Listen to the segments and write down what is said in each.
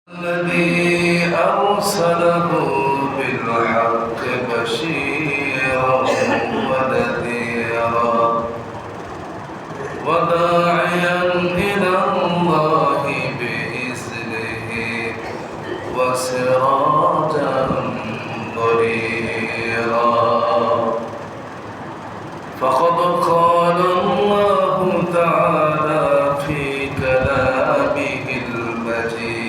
الذي أرسله بالحق بشيرا ونذيرا وداعيا إلى الله بإذنه وسراجا منيرا فقد قال الله تعالى في كلامه المجيد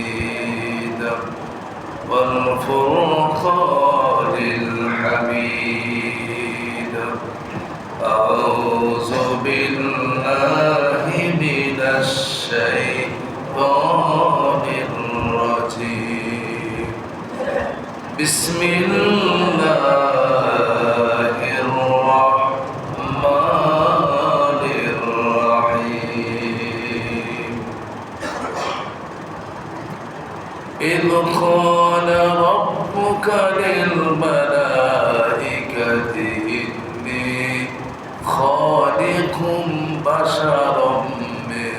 والفرقان الحميد أعوذ بالله من الشيطان الرجيم بسم الله الرحمن الرحيم إذ قال ربك للملائكة إني خالق بشرا من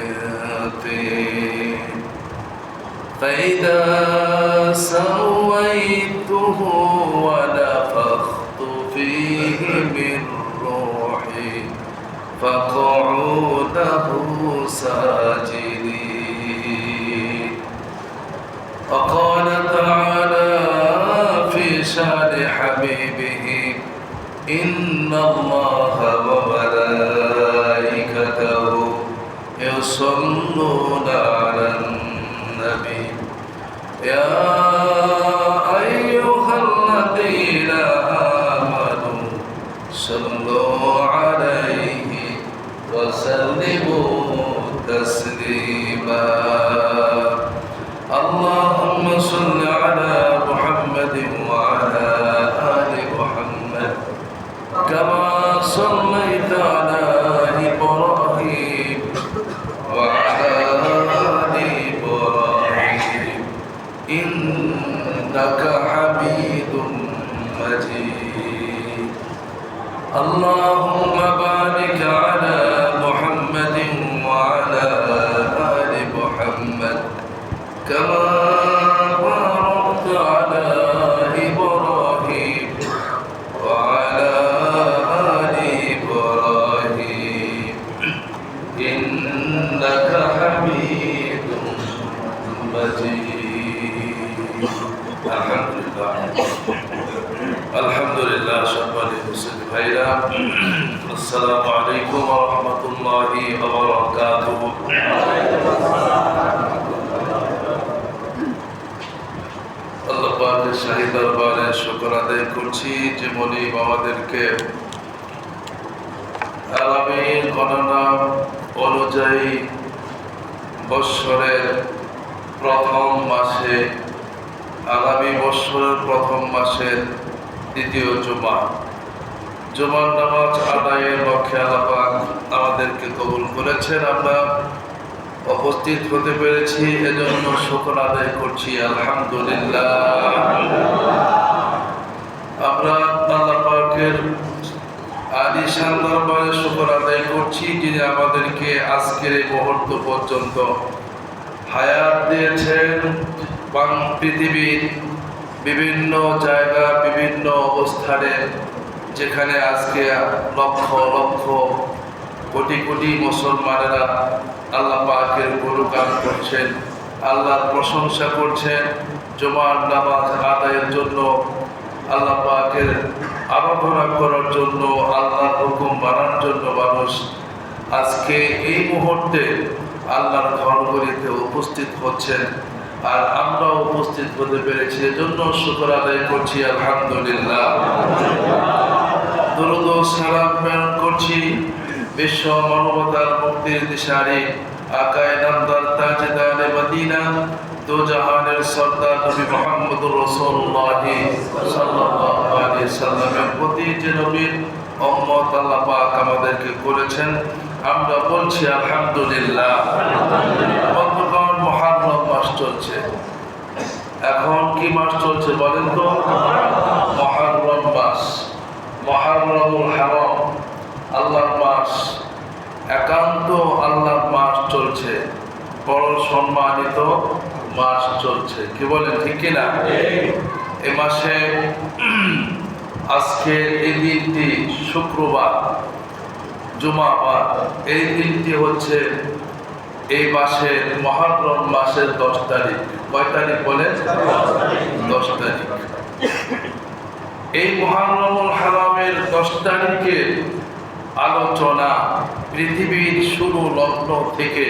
طين فإذا سويته ونفخت فيه من روحي فقعوا له ساجدين وقال تعالى في شان حبيبه إن الله وملائكته يصلون على النبي يا أيها الذين آمنوا صلوا عليه وسلموا تسليما اللهم صل على محمد وعلى آل محمد كما صليت على إبراهيم وعلى آل إبراهيم إنك حميد مجيد اللهم بارك على محمد وعلى آل محمد كما باركت على إبراهيم وعلى آل إبراهيم إنك حميد مجيد الحمد لله شكرا لمسلم هيدا السلام عليكم ورحمة الله وبركاته আল্লাহ পাকের শাহী দরবারে শুকর আদায় করছি যে মনিব আমাদেরকে আগামীর গণনা অনুযায়ী বৎসরের প্রথম মাসে আগামী বৎসরের প্রথম মাসের দ্বিতীয় জুমার নামাজ আদায়ের লক্ষ্যে আল্লাহ পাক আমাদেরকে কবুল করেছেন। আমরা উপস্থিত হতে পেরেছি, এজন্য শুকর আদায় করছি আলহামদুলিল্লাহ। আমরা আল্লাহ পাকের আলিশান দরবারে শুকর আদায় করছি যিনি আমাদেরকে আজকের এই মুহূর্ত পর্যন্ত হায়াত দিয়েছেন। পৃথিবীর বিভিন্ন জায়গা বিভিন্ন অবস্থানে যেখানে আজকে লক্ষ লক্ষ কোটি কোটি মুসলমানেরা আল্লাহ পাকের গুণগান করছেন, আল্লাহর প্রশংসা করছেন, জুমার নামাজ আদায়ের জন্য, আল্লাহ পাকের আরাধনা করার জন্য, আল্লাহর হুকুম মানার জন্য মানুষ আজকে এই মুহূর্তে আল্লাহর ঘরগুলিতে উপস্থিত হচ্ছেন। আর আমরা উপস্থিত হতে পেরেছি, এজন্য শুকর আদায় করছি আলহামদুলিল্লাহ। দরুদ ও সালাম প্রেরণ করছি বিশ্ব মানবতার মুক্তির দিশারি আকায়ে নামদার তাজদারে মদিনা দো জাহানের সরদার নবী মুহাম্মদুর রাসূলুল্লাহ সাল্লাল্লাহু আলাইহি সাল্লামের প্রতি যে নবীর উম্মত আল্লাহ পাক আমাদেরকে করেছেন, আমরা বলছি আলহামদুলিল্লাহ। বন্ধুগণ, মুহররম মাস চলছে। এখন কি মাস চলছে বলেন তো? মুহররম মাস, মুহররমুল হারাম, আল্লাহর মাস, একান্ত আল্লাহর মাস চলছে। বড় সম্মানিত মাস চলছে, কি বলেন ঠিক কিনা? এ মাসে আজকে এই দিনটি শুক্রবার, জুমাবার। এই দিনটি হচ্ছে এই মাসের মুহররম মাসের 10 তারিখ। কয় তারিখ বলেন? 10 তারিখ। এই মুহররমুল হারামের 10 তারিখের আলোচনা পৃথিবীর শুরু লগ্ন থেকে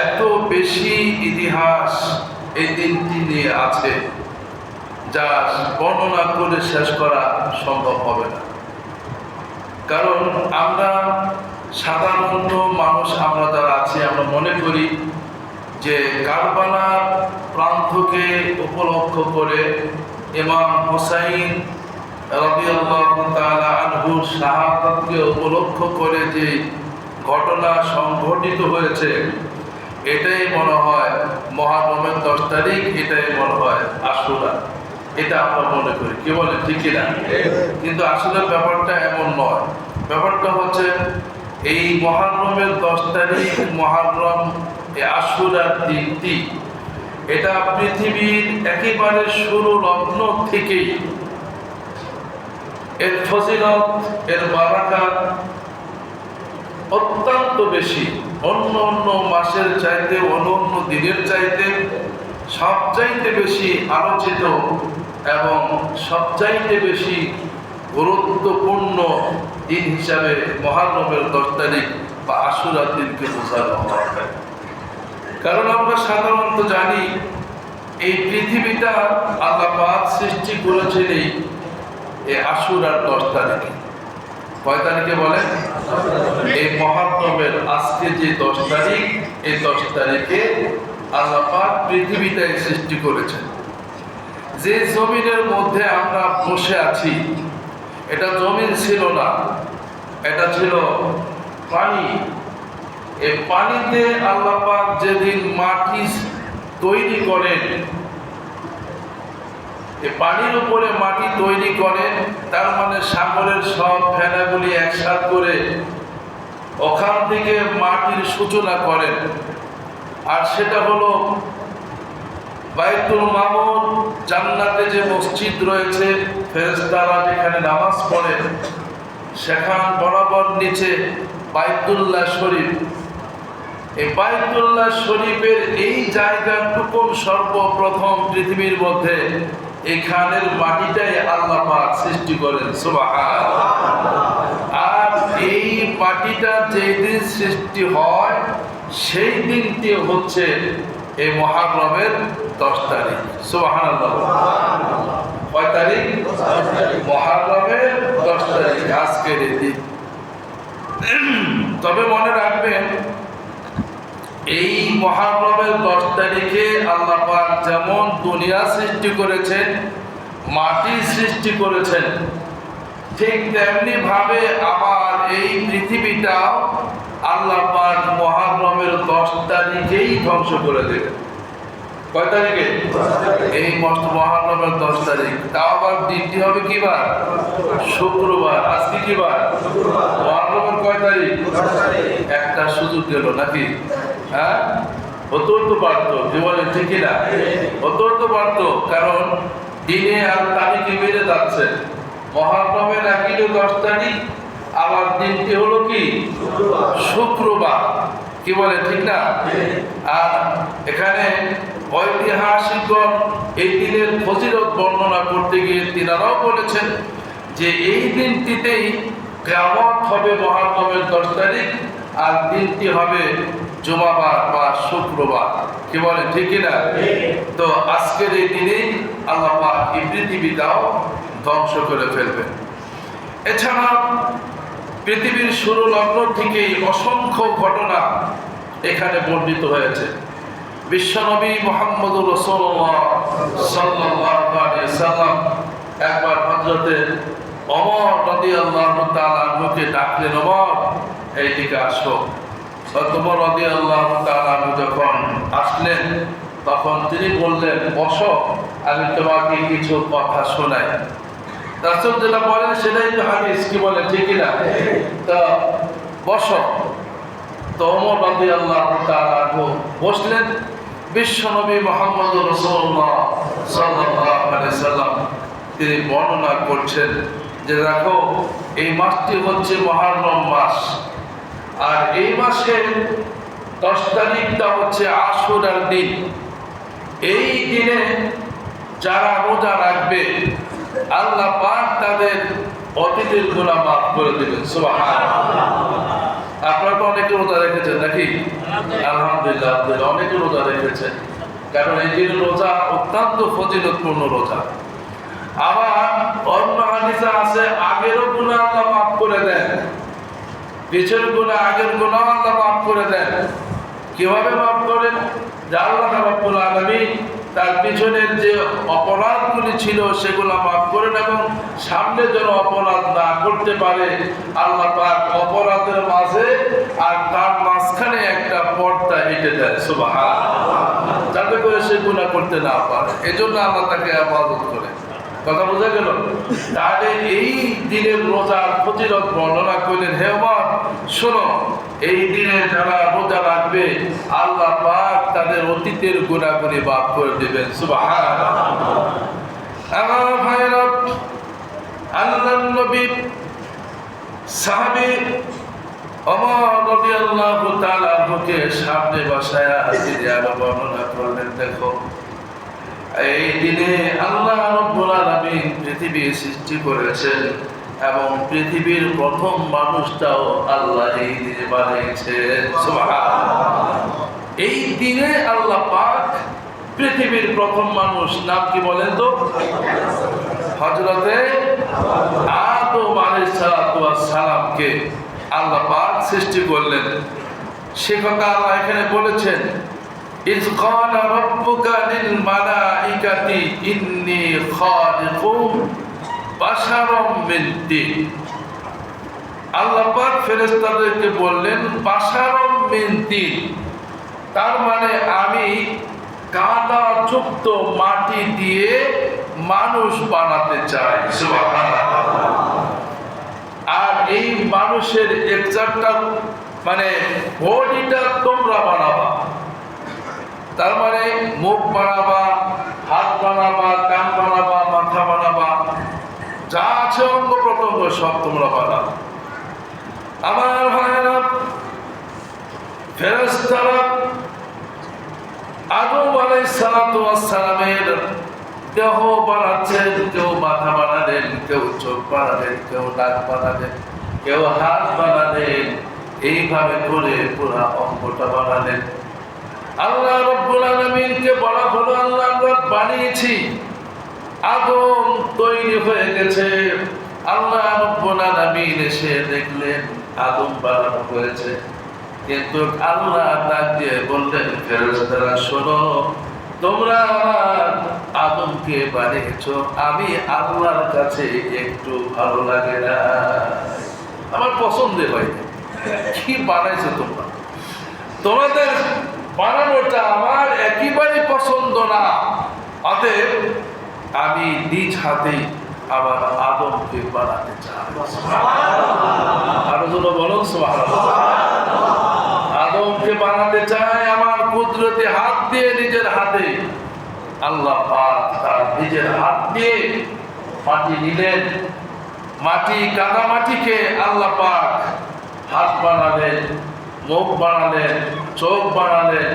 এত বেশি ইতিহাস এই দিনটি নিয়ে আছে যা বর্ণনা করে শেষ করা সম্ভব হবে না। কারণ আমরা সাধারণত মানুষ, আমরা যারা আছি, আমরা মনে করি যে কারবালার প্রান্তকে উপলক্ষ করে ইমাম হুসাইন রাদিয়াল্লাহু তাআলা আনহুর শাহাদাতকে উপলক্ষ করে যে ঘটনা সংঘটিত হয়েছে, এটাই মনে হয় মুহররমের 10 তারিখ, এটাই মনে হয় আশুরা। এটা আমরা মনে করি, কি বলে ঠিক কিনা? কিন্তু আসলে ব্যাপারটা এমন নয়। ব্যাপারটা হচ্ছে এই মুহররমের 10 তারিখ, মুহররম আশুরার দিনটি, এটা পৃথিবীর একেবারে শুরু লগ্ন থেকেই এর ফজিলত, এর বারাকাত অত্যন্ত বেশি। অন্য অন্য মাসের চাইতে, অন্য অন্য দিনের চাইতে সবচাইতে বেশি আলোচিত এবং সবচাইতে বেশি গুরুত্বপূর্ণ দিন হিসাবে মুহররমের 10 তারিখ বা আশুরার দিনকে বোঝানো হয়। কারণ আমরা সাধারণত জানি এই পৃথিবীটা আল্লাহ পাক সৃষ্টি করেছিলেন এই আশুরার 10 তারিখে। কয় তারিখে বলেন? এই মুহররমের আজকে যে 10 তারিখ, এই 10 তারিখে আল্লাহ পাক পৃথিবীটাই সৃষ্টি করেছেন। যে জমিনের মধ্যে আমরা বসে আছি, এটা জমিন ছিল না, এটা ছিল পানি। এই পানিতে আল্লাহ পাক যেদিন মাটি তৈরি করেন, এই পানির উপরে মাটি তৈরি করেন, তার মানে সাগরের সব ফেনাগুলি একসাথে করে ওখান থেকে মাটির সূচনা করেন। আর সেটা হলো বাইতুল মামুর, জান্নাতে যে মসজিদ রয়েছে, ফেরেশতারা যেখানে নামাজ পড়ে, সেখান বরাবর নিচে বাইতুল্লাহ শরীফ। এই বাইতুল্লাহ শরীফের এই জায়গাটুকু সর্বপ্রথম পৃথিবীর মধ্যে এখানের মাটিটাই আল্লাহ পাক সৃষ্টি করেন, সুবহানাল্লাহ। আর এই মাটিটা যেই দিন সৃষ্টি হয়, সেই দিনটি হচ্ছে এই মুহররমের 10 তারিখ, সুবহানাল্লাহ। কয় তারিখ? মুহররমের 10 তারিখ, আজকের এই দিন। তবে মনে রাখবেন, এই মুহররমের 10 তারিখে আল্লাহ পাক যেমন দুনিয়া সৃষ্টি করেছেন, মাটি সৃষ্টি করেছেন, ঠিক তেমনি ভাবে আবার এই পৃথিবীটাও আল্লাহ পাক মুহররমের 10 তারিখেই ধ্বংস করে দেবেন। কয় তারিখে? এই মুহররমের 10 তারিখ। তাও আবার দিনটি হবে কি বার? শুক্রবার। আজকে কি বার? মুহররমের কয় তারিখ? একটা সুযোগ গেল নাকি? হ্যাঁ, হতো তো পারতো, যে বলে ঠিক না? হতো তো পারতো, কারণ দিনে আর তারিখে বেড়ে যাচ্ছে। মুহররমের একই 10 তারিখ, আবার দিনটি হলো কি? শুক্রবার, কি বলে ঠিক না? আর এখানে ঐতিহাসিকগণ এই দিনের ফজিলত বর্ণনা করতে গিয়ে তিনারাও বলেছেন যে এই দিনটিতেই কিয়ামত হবে মুহররমের 10 তারিখ, আর দিনটি হবে জুমাবার বা শুক্রবার, কি বলে ঠিক না? তো আজকের এই দিনেই আল্লাহ পাক এই পৃথিবীটাও ধ্বংস করে ফেলবেন। এছাড়া পৃথিবীর শুরু লগ্ন থেকেই অসংখ্য ঘটনা এখানে বর্ণিত হয়েছে। বিশ্বনবী মুহাম্মদুর রাসূলুল্লাহ সাল্লাল্লাহু আলাইহি সাল্লাম একবার হযরতে ওমর রাদিয়াল্লাহু তাআলা আনহুকে ডাকলেন, ওমর এইদিকে আসো। ওমর রাদিয়াল্লাহু তাআলা আনহু যখন আসলেন, তখন তিনি বললেন, বসো, আমি তোমাকে কিছু কথা শোনাই। রাসূল যেটা বলেন সেটাই তো হাদিস, কি বলে ঠিক না? তো বসো। তো ওমর রাদিয়াল্লাহু তাআলা আনহু বসলেন। বিশ্বনবী মুহাম্মদ রাসূলুল্লাহ সাল্লাল্লাহু আলাইহি সাল্লাম তিনি বর্ণনা করছেন যে দেখো এই মাসটি হচ্ছে মুহররম মাস, আর এই মাসের 10 তারিখটা হচ্ছে আশুরার দিন। এই দিনে যারা রোজা রাখবে আল্লাহ পাক তাদের অতীতের গুনাহ মাফ করে দিবেন। সুবহানাল্লাহ। আপনারা তো অনেকে রোজা রেখেছেন নাকি? আলহামদুলিল্লাহ, অনেকে রোজা রেখেছেন, কারণ এই দিন রোজা অত্যন্ত ফজিলতপূর্ণ রোজা। আবার অন্য হাদিসে আছে আগেরও গুনাহ আল্লাহ মাফ করে দেন, পিছের গুনাহ আগের গুনাহ আল্লাহ মাফ করে দেন। কিভাবে মাফ করেন? যে আল্লাহ রাব্বুল আলামিন তার পিছনের যে অপরাধগুলি ছিল সেগুলো মাফ করেন এবং সামনে যেন অপরাধ না করতে পারে আল্লাহ পাক অপরাধের মাঝে আর তার মাঝখানে একটা পর্দা এঁটে দেয়, সুবহানাল্লাহ, যাতে করে সে গুনাহ করতে না পারে। এজন্য আল্লাহ তাকে ইবাদত করে। কথা বোঝা গেল? তাহলে এই দিনের রোজার ফজিলত বর্ণনা করলেন। হে ওমর, শোনো, এই দিনে যারা রোজা রাখবে আল্লাহ পাক তাদের অতীতের গুনাহগুলি মাফ করে দিবেন। সুবহানাল্লাহ। আমার ভাইরা, আল্লাহর নবী সাহাবী ওমর রাদিয়াল্লাহু তাআলা আনহুকে সামনে বসায়া তিনি আরো বর্ণনা করলেন, দেখো এই দিনে আল্লাহ রাব্বুল আলামিন পৃথিবী সৃষ্টি করেছেন এবং পৃথিবীর প্রথম মানুষটাও আল্লাহ এই দিনে বানিয়েছেন। সুবহানাল্লাহ। এই দিনে আল্লাহ পাক পৃথিবীর প্রথম মানুষ নাম কি বলেন তো? হযরতে আদম আলাইহিস সালামকে আল্লাহ পাক সৃষ্টি করলেন। সে কথা আল্লাহ এখানে বলেছেন, ইয ক্বালা রাব্বুকা লিল মালাইকাতি ইন্নী খালিকুম বাশারাম মিন তিন। আল্লাহ পাক ফেরেশতাদেরকে বললেন বাশারাম মিন তিন, তার মানে আমি কাদা যুক্ত মাটি দিয়ে মানুষ বানাতে চাই। সুবহানাল্লাহ। আর এই মানুষের এক্সাক্টটা মানে বডিটা তোমরা বানাবা, তার মানে মুখ বানাবা, হাত বানাবা, কান বানাবা, মাথা বানাবা, যা আছে অঙ্গ প্রত্যঙ্গ সব তোমরা বানাবা। আমার ভাইয়েরা, ফেরেশতারা আদম আলাইহিস সালামের দেহ বানাচ্ছেন, কেউ মাথা বানালেন, কেউ চোখ বানালেন, কেউ নাক বানালেন, কেউ হাত বানালেন, এইভাবে করে পুরা অঙ্গটা বানালেন। আল্লাহ রাব্বুল আলামিনকে বলা হলো, আল্লাহ আমরা বানিয়েছি, আদম তৈরি হয়ে গেছে। আল্লাহ রাব্বুল আলামিন এসে দেখলেন আদম বানানো হয়েছে, কিন্তু আল্লাহ ডাক দিয়ে বললেন, ফেরেশতারা শোনো, তোমরা আমার আদমকে বানিয়েছো, আমি আল্লাহর কাছে একটু ভালো লাগে না, আমার পছন্দের হয় না। কি বানাইছো তোমরা? তোমাদের বানানোটা আমার একেবারে পছন্দ না। অতএব আমি নিজ হাতে আমার আদমকে বানাতে চাই। আরো জন্য বলুন সুবহানাল্লাহ। আদমকে বানাতে চাই আমার কুদরতি হাত দিয়ে, নিজের হাতে। আল্লাহ পাক তার নিজের হাত দিয়ে মাটি নিলেন, মাটি কাদা মাটিকে আল্লাহ পাক হাত বানালেন, মুখ বানালেন, চোখ বানালেন,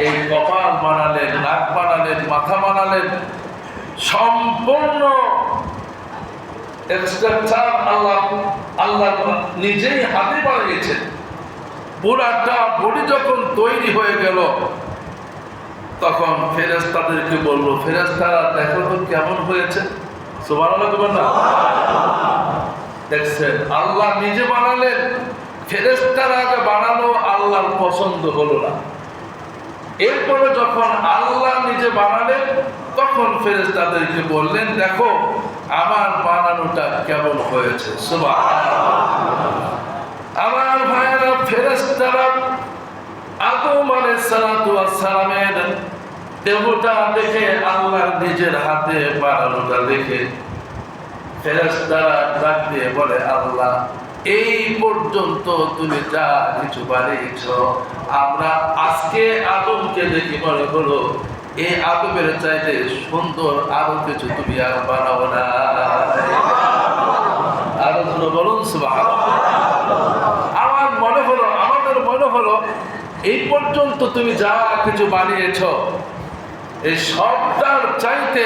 এই কপাল বানালেন, নাক বানালেন, মাথা বানালেন, সম্পূর্ণ স্ট্রাকচার আল্লাহ নিজেই হাতে বানিয়েছেন। পুরাটা বডি যখন তৈরি হয়ে গেল তখন ফেরেশতাদেরকে বলল, ফেরেশতারা দেখো তো কেমন হয়েছে। সুবহানাল্লাহ বলবেন না? দেখছেন, আল্লাহ নিজে বানালেন, ফেরেশতারা আগে বানালো, আল্লাহর পছন্দ হলো না। এরপরে যখন আল্লাহ নিজে বানালেন তখন ফেরেশতাদেরকে বললেন, দেখো আমার বানানোটা কেমন হয়েছে। সুবহানাল্লাহ। আমার ভাইয়েরা, ফেরেশতারা আদম আলাইহিস সালামের দেহটা দেখে, আল্লাহর নিজের হাতে বানানোটা দেখে ফেরেশতারা ডাক দিয়ে বলে, আল্লাহ এই পর্যন্ত তুমি যা কিছু বানিয়েছ, আমরা আজকে আদমকে দেখি মনে হলো এই আদমের চাইতে সুন্দর আরো কিছু তুমি আর বানাবো না। আরো ধরো বলুন সুবহানাল্লাহ। আমাদের মনে হলো এই পর্যন্ত তুমি যা কিছু বানিয়েছ এই সবটার চাইতে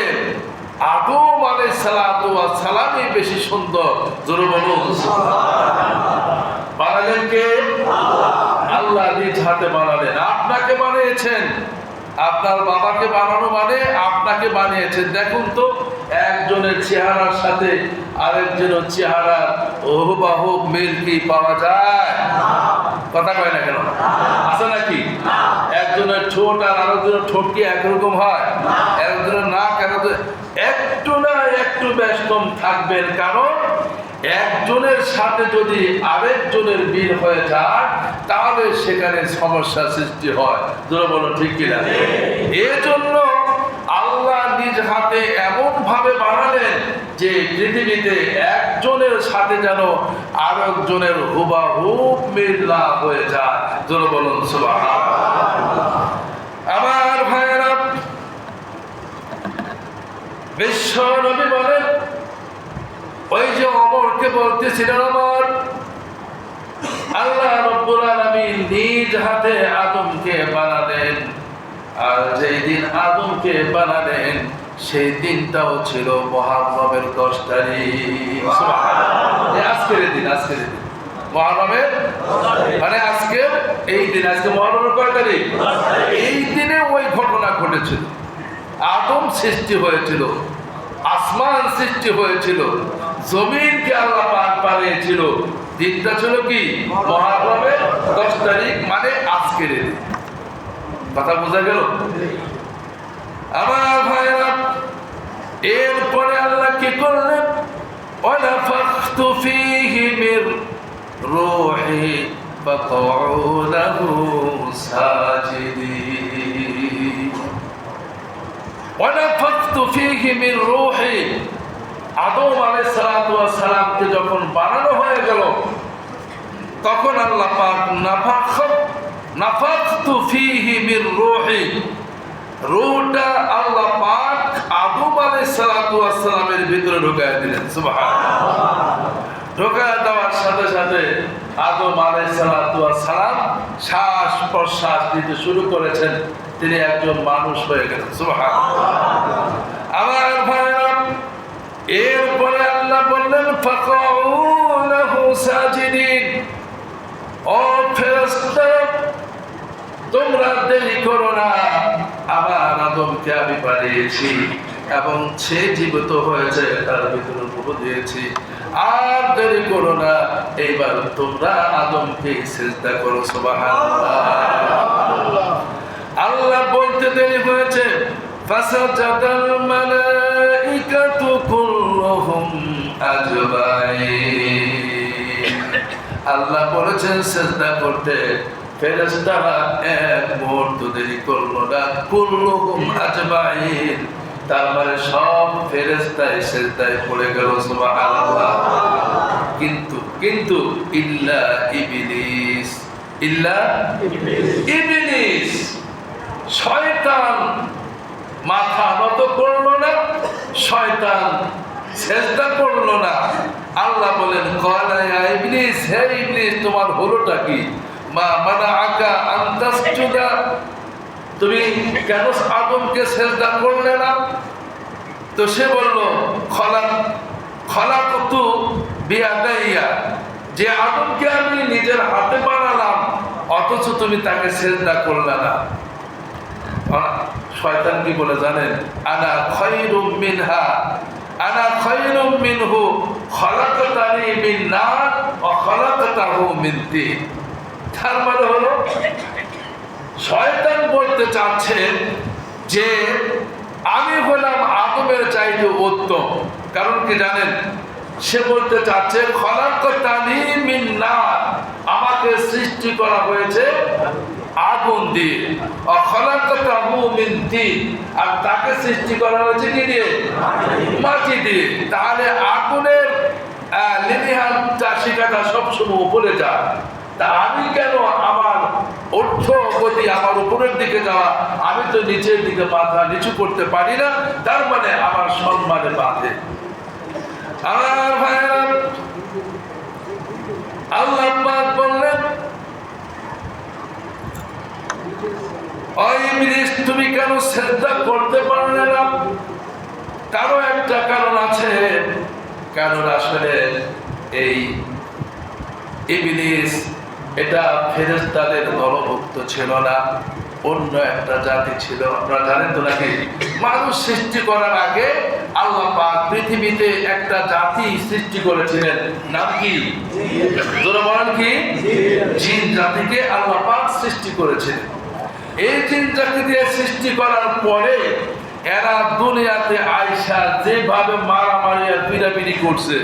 আদম আলাইহিস সালাতু ওয়াস সালামই বেশি সুন্দর। জোরে বলুন বানালেন কে? আল্লাহ নিজ হাতে বানালেন। আপনাকে বানিয়েছেন, আপনার বাবাকে বানানো মানে আপনাকে বানিয়েছেন। দেখুন তো একজনের চেহারার সাথে আরেকজনের চেহারার হুবহু মিল কি পাওয়া যায়? কথা কয় না কেন? আছে নাকি? একজনের ঠোঁট আর আরেকজনের ঠোঁট কি একরকম হয়? একজনের নাক একটু না একটু ব্যস্তম থাকবেন, কারণ একজনের সাথে যদি আরেকজনের মিল হয়ে যায় তাহলে সেখানে সমস্যা সৃষ্টি হয়। যারা বলো ঠিক কিনা? এজন্য আল্লাহ নিজ হাতে এমন ভাবে বানালেন যে পৃথিবীতে একজনের সাথে যেন আরেকজনের হুবহুব মিল না হয়ে যায়। যারা বলুন সুবহানাল্লাহ। আমার ভাইয়েরা, বিশ্ব নবী বলেন, ওই যে ওমরকে বলতেছিলেন, ওমর, আল্লাহ রাব্বুল আলামিন নিজ হাতে আদমকে বানালেন, আর যেই দিন আদমকে বানালেন সেই দিনটাও ছিল মুহররমের 10 তারিখ। সুবহানাল্লাহ। আজকের দিন মুহররমের মানে আজকে এই দিন, আজকে মুহররমের কয় তারিখ? এই দিনে ওই ঘটনা ঘটেছিল। আদম সৃষ্টি হয়েছিল, আসমান সৃষ্টি হয়েছিল, জমিনকে আল্লাহ পাক বানিয়েছিল। দিনটা ছিল কি? মুহররমের 10 তারিখ, মানে আজকের দিন। কথা বোঝা গেল? আমার ভাইরা, এরপরে আল্লাহ কি করলেন? ওয়ানাফাখতু ফীহি মির রূহি ফাকাউ লাহু সাজিদিন। ওয়ানাফাখতু ফীহি মির রূহি, আদম আলাইহিস সালাতু ওয়াস সালামকে যখন বানানো হয়ে গেল তখন আল্লাহ পাক নাফাখতু ফীহি মির রূহি, রূহটা আল্লাহ পাক আদম আলাইহিস সালাতু ওয়াস সালামের ভিতরে ঢুকায় দিলেন। সুবহানাল্লাহ। ঢুকায় দেওয়ার সাথে সাথে আদম আলাইহিস সালাতু ওয়াস সালাম শ্বাস প্রশ্বাস নিতে শুরু করেছেন, তিনি একজন মানুষ হয়ে গেলেন। সুবহানাল্লাহ। আমার ভাইরা, এরপরে আল্লাহ বললেন ফাকাউ লাহু সাজিদিন, ও ফেরেশতারা তোমরা দেরি করো না, আমার আদমকে আমি বানিয়েছি এবং সে জীবিত হয়েছে, তার ভিতরে রূহ দিয়েছি, আর দেরি করো না, এইবার তোমরা আদমকে সিজদা করো। সুবহানাল্লাহ। আল্লাহ বলতে দেরি হয়েছে, ফাসাজাদাল মালাইকাতু কুল্লুহুম আজমাইন। আল্লাহ বলেছেন সিজদা করতে, ফেরেশতারা এক মুহূর্ত দেরি করলো না। কুল্লুহুম আজমাইন, তার মানে সব ফেরেশতায় সিজদায় পড়ে গেল। সুবহানাল্লাহ। কিন্তু ইল্লা ইবলিস, শয়তান মাথা নত করলো না, শয়তান সিজদা করলো না। আল্লাহ বলেন, ক্বালা ইয়া ইবলিস, হে ইবলিস, তোমার হলোটা কি? মা মানাআকা আন তাসজুদা, তুমি কেন আদমকে সিজদা করলে না? তো সে বলল, খলাকতু বিয়াদাইয়া, যে আদমকে আমি নিজের হাতে বানালাম অথচ তুমি তাকে সিজদা করলে না। শয়তান কি বলে জানেন? আনা খায়রুম মিনহু খলাকতানি মিন নার ওয়া খলাকতাহু মিন তিন। তার মানে হলো শয়তান বলতে চাচ্ছেন যে আমি হলাম আদমের চাইতে উত্তম। কারণ কি জানেন? সে বলতে চাচ্ছে খলাকতানি মিন নার, আমাকে সৃষ্টি করা হয়েছে আগুন দিয়ে, খলাকতাহু মিন তিন, আর তাকে সৃষ্টি করা হয়েছে কি দিয়ে? মাটি দিয়ে। তাহলে আগুনের লিনিহান চাষি কাটা সবসময় উপরে যায়, তা আমি কেন আমার অর্থ গতি আমার উপরের দিকে যাওয়া, আমি তো নিচের দিকে মাথা নিচু করতে পারি না, তার মানে আমার সম্মানে বাঁধে। আমার ভাইয়েরা, আল্লাহ পাক বললেন, ও ইবলিস তুমি কেন সিজদা করতে পারলে না? তারও একটা কারণ আছে। কারণ আসলে এই ইবলিস এটা ফেরেশতাদের দলভুক্ত ছিল না, অন্য একটা জাতি ছিল। আপনারা জানেন তো নাকি, মানুষ সৃষ্টি করার আগে আল্লাহ পাক পৃথিবীতে একটা জাতি সৃষ্টি করেছিলেন, নাম কি? জোরে বলেন কি? জিন জাতিকে আল্লাহ পাক সৃষ্টি করেছিলেন। এই জিন জাতি দিয়ে সৃষ্টি করার পরে এরা দুনিয়াতে আইসা যেভাবে মারামারি আর পিড়াপিড়ি করছে,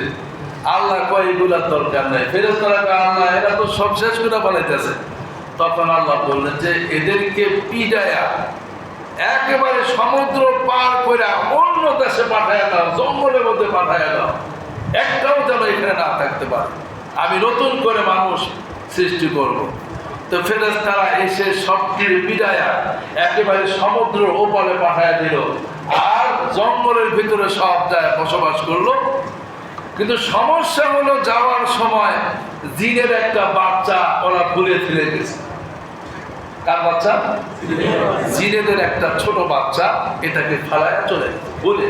আল্লাহ কয় এগুলার দরকার নাই। ফেরেশতারা কয় আল্লাহ এরা তো সব শেষ করে বানাইতেছে। তখন আল্লাহ বললেন যে এদেরকে পিডায়া একেবারে সমুদ্র পার করে অন্য দেশে পাঠায় দাও, জঙ্গলের মধ্যে পাঠায় দাও, একটাও যেন এখানে না থাকতে পারে। আমি নতুন করে মানুষ সৃষ্টি করব। তো ফেরেশতারা এসে সবটির পিডায়া একেবারে সমুদ্রের ওপারে পাঠায় দিল, আর জঙ্গলের ভিতরে সব যায় বসবাস করলো। কিন্তু সমস্যা হলো, যাওয়ার সময় জিনের একটা বাচ্চা ওরা ভুলে ফেলে গেছে। কার বাচ্চা? জিনেদের একটা ছোট বাচ্চা, এটাকে ফালায় চলে ভুলে।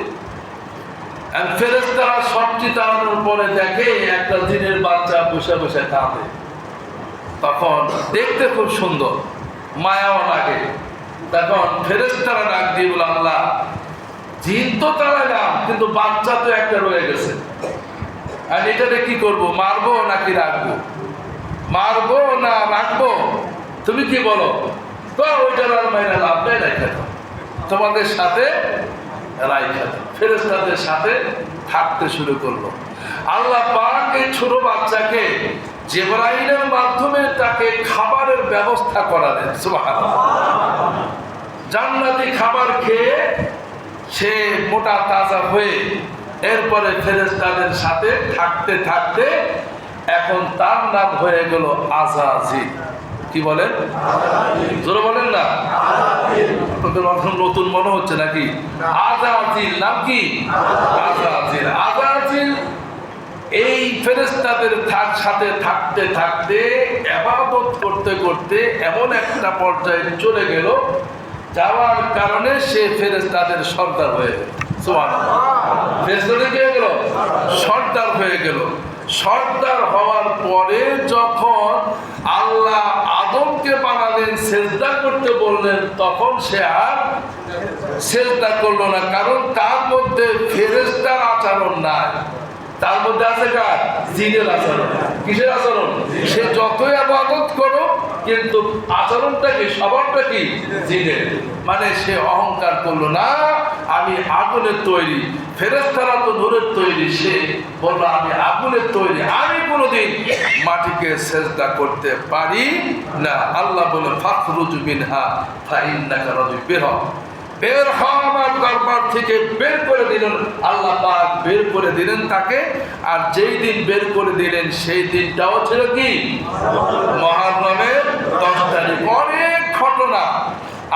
ফেরেশতারা সবটি তাড়ানোর পরে দেখে একটা জিনের বাচ্চা বসে বসে কাঁদে। তখন দেখতে খুব সুন্দর, মায়াও লাগে। তখন ফেরেশতারা ডাক দিয়ে বলে, আল্লাহ জিন তো তাড়াইলাম, কিন্তু বাচ্চা তো একটা রয়ে গেছে, আর এটাতে কি করবো? মারবো নাকি রাখবো? মারবো না রাখবো? তুমি কি বলো? তো ওইটার আর মাইনা লাভ নেই, রাইখা দাও, তোমাদের সাথে রাইখা দাও। ফেরেশতাদের সাথে থাকতে শুরু করলো। আল্লাহ পাক এই ছোট বাচ্চাকে জিবরাইলের মাধ্যমে তাকে খাবারের ব্যবস্থা করালেন। সুবহানাল্লাহ। জান্নাতি খাবার খেয়ে সে মোটা তাজা হয়ে এরপরে ফেরেশতাদের সাথে থাকতে থাকতে এখন তার নাম হয়ে গেল আযাজিল। কি বলেন? জোরে বলেন না। আপনাদের নতুন মনে হচ্ছে নাকি? আযাজিল নাম কি? আযাজিল। আযাজিল এই ফেরেশতাদের সাথে থাকতে থাকতে ইবাদত করতে করতে এমন একটা পর্যায়ে চলে গেল, যাওয়ার কারণে সে ফেরেশতাদের সর্দার হয়ে গেল। সুবহানাল্লাহ। ফেরেশতাদের কি হয়ে গেল? সর্দার হয়ে গেল। সর্দার হওয়ার পরে যখন আল্লাহ আদমকে বানালেন, সেজদা করতে বললেন, তখন সে আর সেজদা করলো না, কারণ তার মধ্যে ফেরেশতার আচরণ নাই, তার মধ্যে আছে কার? জিনের আচরণ। কিসের আচরণ? সে যতই ইবাদত করো, কিন্তু আচরণটা কি? স্বভাবটা কি? জিনের। মানে সে অহংকার করলো না, আমি আগুনের তৈরি, ফেরেশতারা তো নূরের তৈরি। সে বললো আমি আগুনের তৈরি, আমি কোনোদিন মাটিকে সেজদা করতে পারি না। আল্লাহ বলে ফাখরুজ মিনহা ফাইন্নাকা রাজিম, বের হ, বের হ আমার দরবার থেকে, বের করে দিলেন আল্লাহ পাক, বের করে দিলেন তাকে। আর যেই দিন বের করে দিলেন সেই দিনটাও ছিল কি? মুহররমের 10 তারিখ। অনেক ঘটনা।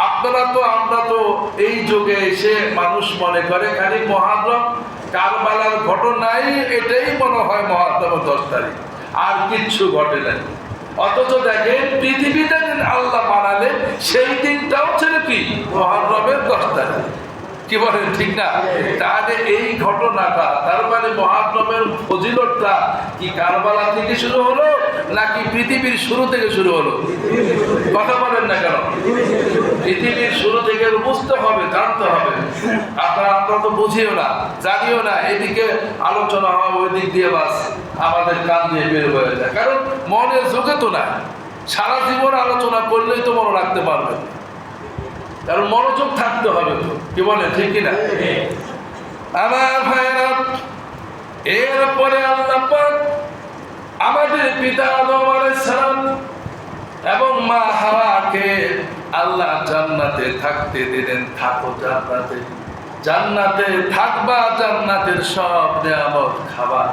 আপনারা তো, আমরা তো এই যুগে এসে মানুষ মনে করে খালি মুহররম কারবালার ঘটনাই এটাই মনে হয় মুহররমের 10 তারিখ, আর কিচ্ছু ঘটে নাই। অথচ দেখেন পৃথিবীতে আল্লাহ বানালেন সেই দিনটাও ছিল কি? মুহররমের 10 তারিখ। কি বলেন? ঠিক না? তাহলে এই ঘটনাটা, তার মানে মুহররমের ফজিলতটা কি কারবালা থেকে শুরু হলো নাকি পৃথিবীর শুরু থেকে শুরু হলো? কথা বলেন না কেন? পৃথিবীর শুরু থেকে বুঝতে হবে, জানতে হবে। আমরা তো বুঝিও না, জানিও না, এদিকে আলোচনা হয়, ওই দিক দিয়ে বাস আমাদের কান দিয়ে বের হয়ে যায়, কারণ মনের যোগে তো না। সারা জীবন আলোচনা করলেই তো মনে রাখতে পারবেন, কারণ মনোযোগ থাকতে হবে তো। কি বলে? ঠিক কিনা? আমার ভাইয়েরা, এরপরে আল্লাহ পাক আমাদের পিতা আদম আলাইহিস সালাম এবং মা হাওয়াকে আল্লাহ জান্নাতে থাকতে দিলেন। থাকো জান্নাতে, জান্নাতে থাকবা, জান্নাতের সব নিয়ামত খাবা।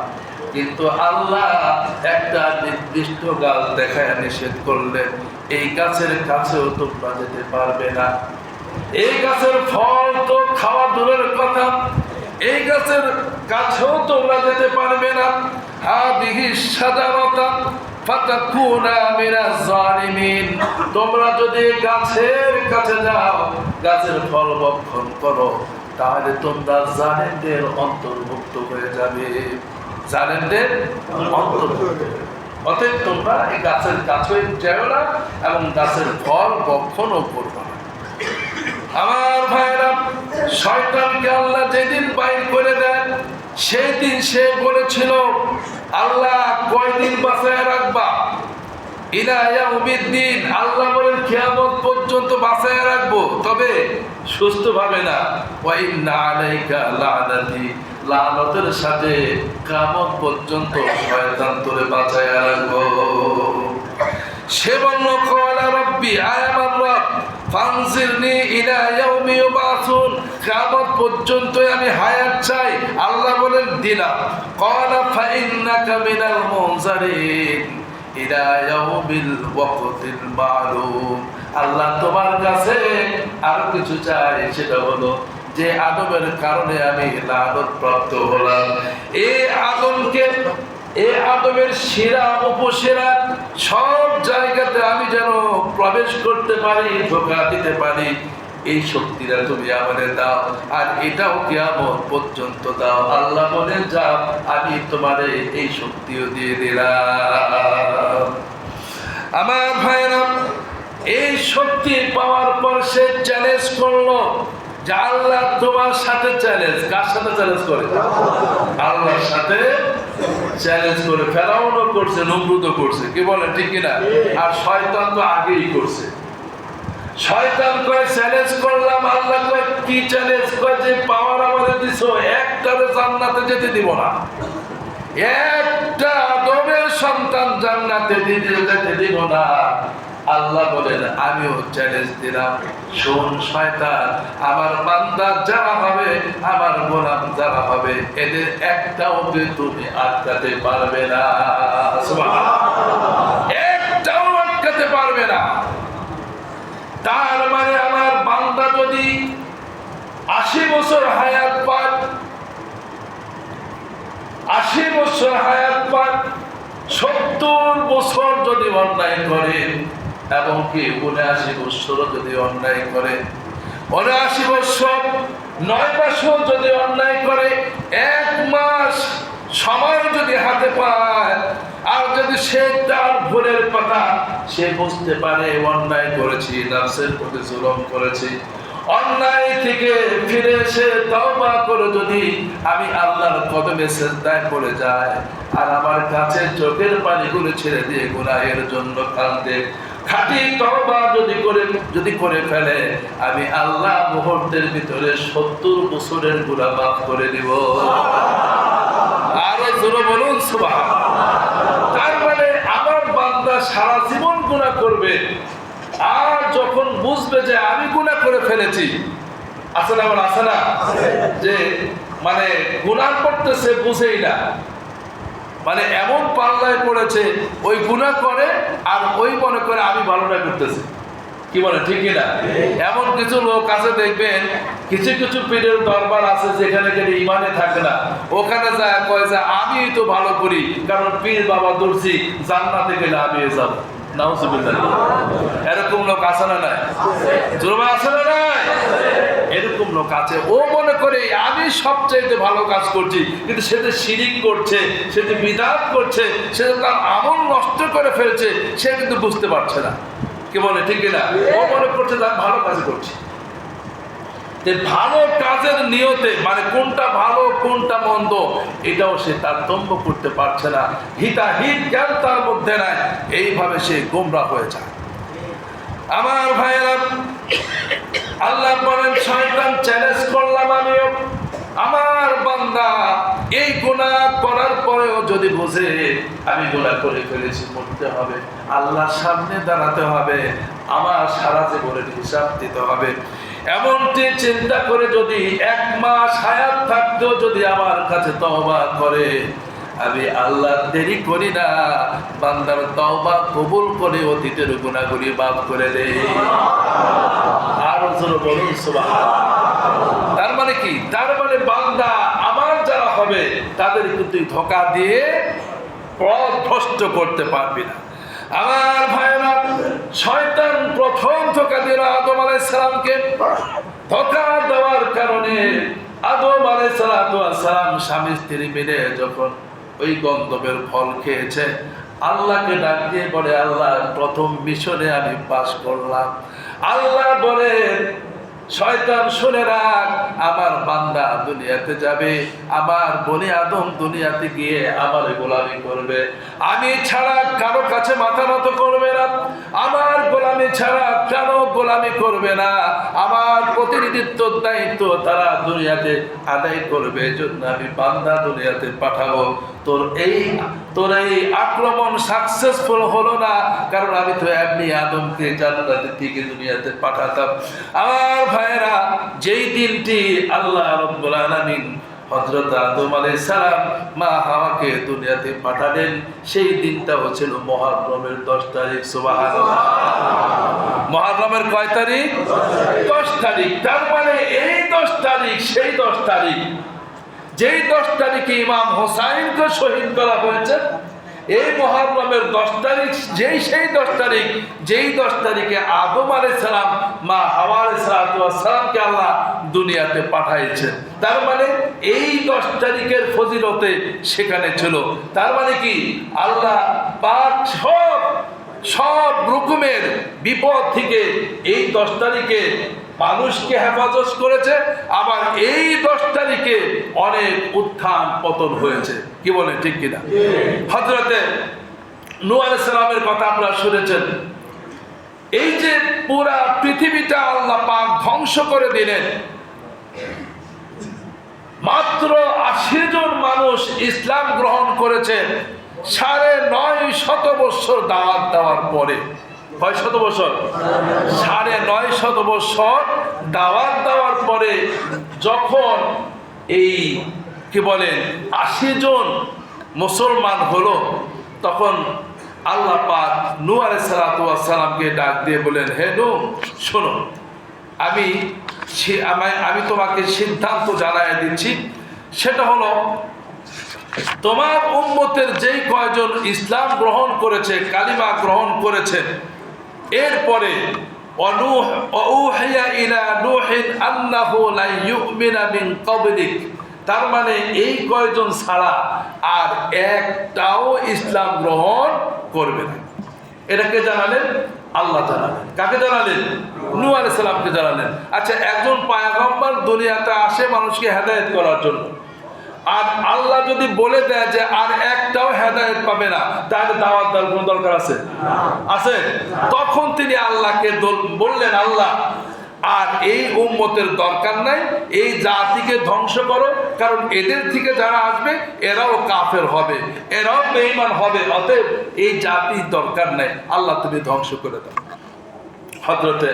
কিন্তু আল্লাহ একটা নির্দিষ্ট গাছ দেখায় নিষেধ করলেন, এই গাছের কাছেও তোমরা যেতে পারবে না। এই গাছের ফল তো খাওয়া দূরের কথা, এই গাছের কাছেও তোমরা যেতে পারবে না। হাদিহি শাজারাতা ফাতাকুনা মিনাজ জালিমিন, তোমরা যদি গাছের কাছে যাও, গাছের ফল ভক্ষণ করো, তাহলে তোমরা জালিমদের অন্তর্ভুক্ত হয়ে যাবে, জালিমদের অন্তর্ভুক্ত। অতএব তোমরা এই গাছের কাছে যাও না এবং গাছের ফল ভক্ষণও করবে না। আমার ভাইরা, শয়তানকে আল্লাহ যেদিন বাইর করে দেন, সেই দিন সে বলেছিল, আল্লাহ কয়দিন বাঁচায় রাখবা? ইলা ইয়াউমিদ্দিন, আল্লাহ বলেন কিয়ামত পর্যন্ত বাঁচায় রাখবো, তবে সুস্থ ভাবে না। ওয়া ইন্না আলাইকা লানাতি, লানতের সাথে কিয়ামত পর্যন্ত শয়তান তোরে বাঁচায় রাখবো। সে বলল, ক্বালা রাব্বি, আয় আমার রব, ফানজিরনি ইলা ইয়াউমি ইউবাসুন, কিয়ামত পর্যন্ত আমি হায়াত চাই। আল্লাহ বলেন দিলাম। ক্বালা ফা ইন্নাকা মিনাল মুনজারিন ইলা ইয়াউমিল ওয়াক্তিল মা'লুম, আল্লাহ তোমার কাছে আর কিছু চাই, সেটা হলো যে আদমের কারণে আমি লানত প্রাপ্ত হলাম, এই আদমকে, এই আদমের শিরা উপশিরা সব জায়গাতে আমি যেন প্রবেশ করতে পারি, ঢোকা দিতে পারি, এই শক্তিটা তুমি আমাদের দাও, আর এটাও কিয়ামত পর্যন্ত দাও। আল্লাহ বলেন, যাও, আমি তোমারে এই শক্তিও দিয়ে দিলাম। আমার ভাইরা, এই শক্তি পাওয়ার পর সে চ্যালেঞ্জ করলো যে আল্লাহ তোমার সাথে চ্যালেঞ্জ। কার সাথে চ্যালেঞ্জ করে? আল্লাহর সাথে চ্যালেঞ্জ করে। ফেরাউনও করছে, নমরুদও করছে, কি বলে ঠিক কিনা? আর শয়তান তো আগেই করছে। শয়তান কয় চ্যালেঞ্জ করলাম, আল্লাহ কয় কি চ্যালেঞ্জ? কয় যে পাওয়ার আমাদের দিছো, একটারে জান্নাতে যেতে দিব না, একটা আদমের সন্তান জান্নাতে যেতে দিব না। আল্লাহ বলেন, আমিও চ্যালেঞ্জ দিলাম, শোন শয়তান, আমার বান্দা যারা হবে, আমার গোলাম যারা হবে, এদের একটাও তুমি আটকাতে পারবে না। একটাও আটকাতে পারবে না। তার মানে আমার বান্দা যদি 80 বছর হায়াত পান, 80 বছর হায়াত পান, 70 বছর যদি অন্যায় করে, এবং কি 79 বছর যদি অন্যায় করে, 79 বছর 9 মাসও যদি অন্যায় করে, 1 মাস সময় যদি হাতে পায়, আর যদি সে তার ভুলের কথা সে বুঝতে পারে অন্যায় করেছি, নফসের প্রতি জুলুম করেছি, অন্যায় থেকে ফিরে এসে তওবা করে যদি আমি আল্লাহর কদমে সিজদায় পড়ে যাই, আর আমার কাছে চোখের পানিগুলো ছেড়ে দিয়ে গুনাহের জন্য কাঁদে, খাঁটি তওবা যদি করে ফেলে, আমি আল্লাহ মুহূর্তের ভিতরে 70 বছরের গুনাহ মাফ করে দিব। আরো জোরে বলুন সুবহানাল্লাহ। তার মানে আমার বান্দা সারা জীবন গুনাহ করবে, আর যখন বুঝবে যে আমি গুনাহ করে ফেলেছি, আসলে আমার আছে না যে মানে গুনাহ করতেছে বুঝেই না, মানে এমন পাল্লায় পড়েছে, ওই গুনাহ করে আর ওই মনে করে আমি ভালোটা করতেছি, কি বলে ঠিক কিনা? এমন কিছু লোক আছে দেখবেন, কিছু কিছু পীরের দরবার আছে যেখানে গেলে ইমানে থাকে না, ওখানে যায় কয় যে আমি তো ভালো করি, কারণ পীর বাবা দর্শি, জান্নাতে গেলে আমি যাব। নাউজুবিল্লাহ। এরকম লোক আছে না নাই? জোরবা আছে না নাই? এরকম লোক আছে, ও মনে করে আমি সবচাইতে ভালো কাজ করছি, কিন্তু সে যে শিরিক করছে, সে যে বিদআত করছে, সে যে তার আমল নষ্ট করে ফেলছে, সে কিন্তু বুঝতে পারছে না, কি বলে ঠিক কিনা? ও মনে করছে যে আমি ভালো কাজ করছি। ভালো কাজের নিয়তে মানে কোনটা ভালো কোনটা মন্দ এটাও সে তারতম্য করতে পারছে না, হিতাহিত জ্ঞান তার মধ্যে নাই, এইভাবে সে গোমরাহ হয়ে যায়। আমার ভাইয়েরা, আল্লাহ বলেন শয়তান চ্যালেঞ্জ করলাম আমিও, আমার বান্দা এই গুনাহ করার পরেও যদি বোঝে আমি গুনাহ করে ফেলেছি, মরতে হবে, আল্লাহর সামনে দাঁড়াতে হবে, আমার সারা জীবনের হিসাব দিতে হবে, এমনটি চিন্তা করে যদি 1 মাস হায়াত থাকতেও যদি আমার কাছে তওবা করে, আমি আল্লাহ দেরি করি না, বান্দার তওবা কবুল করে অতীতের গুনাহগুলি মাফ করে দেই। আর জোরে বলুন সুবহানাল্লাহ। তার মানে কি? তার মানে বান্দা আমার যারা হবে তাদেরকে তুই ধোঁকা দিয়ে পথ ভ্রষ্ট করতে পারবি না। আমার ভাইরা, শয়তান প্রথম ধোঁকা দিল আদম আলাইহিস সালামকে। ধোঁকা দেওয়ার কারণে আদম আলাইহিস সালাম স্বামী স্ত্রী মিলে যখন ওই গন্ধবের ফল খেয়েছে, আল্লাহকে ডাক দিয়ে বলে, আল্লাহ প্রথম মিশনে আমি পাস করলাম। আল্লাহ বলে, শয়তান শুনে রাখ, আমার বান্দা দুনিয়াতে যাবে, আমার বনি আদম দুনিয়াতে গিয়ে আমার গোলামি করবে, আমি ছাড়া কারো কাছে মাথা নত করবে না, আমার গোলামি ছাড়া কারো গোলামি করবে না, আমার প্রতিনিধিত্ব দায়িত্ব তারা দুনিয়াতে আদায় করবে, এজন্য আমি বান্দা দুনিয়াতে পাঠাবো। তোর এই আক্রমণ সাকসেসফুল হলো না, কারণ আমি তো এমনি আদমকে জান্নাত থেকে দুনিয়াতে পাঠাতাম। আমার ভাইয়েরা, যেই দিনটি আল্লাহ রাব্বুল আলামিন হযরত আদম আলাইহিস সালাম মা হাওয়াকে দুনিয়াতে পাঠালেন, সেই দিনটা হচ্ছিল মুহররমের 10 তারিখ। সুবহানাল্লাহ। মুহররমের কয় তারিখ? 10 তারিখ। তার মানে এই 10 তারিখ সেই 10 তারিখ যেই 10 তারিখে ইমাম হোসাইনকে শহীদ করা হয়েছে। এই মুহররমের 10 তারিখ সেই 10 তারিখ যেই 10 তারিখে আদম আলাইহিস সালাম মা হাওয়া আলাইহিস সালামকে আল্লাহ দুনিয়াতে পাঠাইছেন। তার মানে এই 10 তারিখের ফজিলতে সেখানে ছিল। তার মানে কি? আল্লাহ পাক সব রকমের বিপদ থেকে এই 10 তারিখে মানুষকে হেফাজত করেছে। আবার এই 10 তারিখে অনেক উত্থান পতন হয়েছে। কি বলে, ঠিক কিনা? হযরতে নূহ আলাইহিস সালামের কথা আপনারা শুনেছেন। এই যে পুরা পৃথিবীটা আল্লাহ পাক ধ্বংস করে দিলেন, মাত্র 80 জন মানুষ ইসলাম গ্রহণ করেছে 950 বছর দাওয়াত দেওয়ার পরে। কয় শত বছর? 950 বছর দাওয়াত দেওয়ার পরে যখন এই কি বলেন 80 জন মুসলমান হলো, তখন আল্লাহ পাক নূহ আলাইহিস সালামকে ডাক দিয়ে বলেন, হে নূহ, শোনো, আমি তোমাকে সিদ্ধান্ত জানাই দিচ্ছি। সেটা হলো, তোমার উম্মতের যেই কয়জন ইসলাম গ্রহণ করেছে, কালিমা গ্রহণ করেছে, এরপরে তার মানে এই কয়জন ছাড়া আর একটাও ইসলাম গ্রহণ করবে না। এটাকে জানালেন আল্লাহ জানালেন। কাকে জানালেন? নূহ আলাইহিস সালামকে জানালেন। আচ্ছা, একজন পয়গম্বর দুনিয়াতে আসে মানুষকে হেদায়েত করার জন্য, আর আল্লাহ যদি বলে দেয় যে আর একটাও হেদায়েত পাবে না, তাহলে দাওয়াত দেওয়ার কোনো দরকার আছে? আছে? তখন তিনি আল্লাহকে বললেন, আল্লাহ আর এই উম্মতের দরকার নাই, এই জাতিকে ধ্বংস করো, কারণ এদের থেকে যারা আসবে এরাও কাফের হবে, এরাও বেঈমান হবে, অতএব এই জাতির দরকার নাই, আল্লাহ তুমি ধ্বংস করে দাও। হযরতে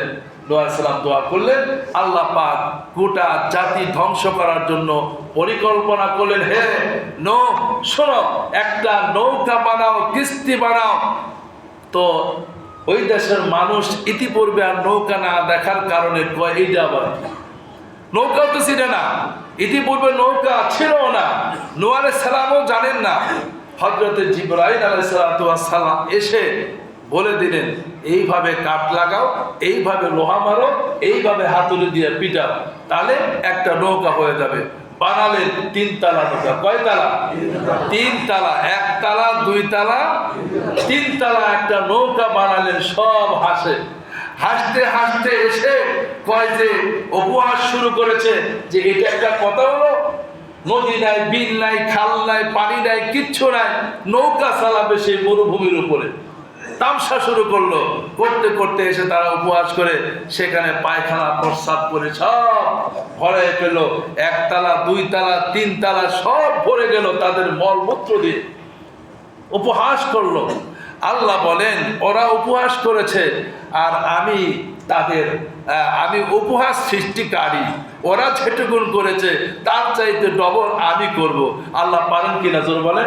নূহ আলাইহিস সালাম দোয়া করলেন, আল্লাহ পাক গোটা জাতি ধ্বংস করার জন্য পরিকল্পনা করলেন, হে নূহ, শোনো, একটা নৌকা বানাও, কিস্তি বানাও। তো ওই দেশের মানুষ ইতিপূর্বে আর নৌকা না দেখার কারণে এইটা আবার নৌকা তো ছিল না, ইতিপূর্বে নৌকা ছিল না, নূহ আলাইহিস সালামও জানেন না। হযরতে জিবরাইল আলাইহিস সালাম এসে বলে দিলেন, এইভাবে কাঠ লাগাও, এইভাবে লোহা মারো, এইভাবে হাতুড়ি দিয়ে পিটাও, তাহলে একটা নৌকা হয়ে যাবে। বানালেন 3 তালা নৌকা। কয় তালা? 3 তালা। 1 তালা, 2 তালা, 3 তালা একটা নৌকা বানালেন। সব হাসতে হাসতে এসে কয় যে উপহাস শুরু করেছে যে এটা একটা কথা হলো, নদী নাই, বিল নাই, খাল নাই, পানি নাই, কিচ্ছু নাই, নৌকা চালাবে সেই মরুভূমির উপরে। তামসা শুরু করলো। করতে করতে এসে তারা উপহাস করে সেখানে পায়খানা প্রস্রাব করে সব ভরে পেল। 1 তালা, 2 তালা, 3 তালা সব ভরে গেল তাদের মলমূত্র দিয়ে। উপহাস করলো। আল্লাহ বলেন, ওরা উপহাস করেছে আর আমি তাদের আমি উপহাস সৃষ্টিকারী, ওরা যেটুকুন করেছে তার চাইতে ডবল আমি করব। আল্লাহ পারেন কিনা জোর বলেন?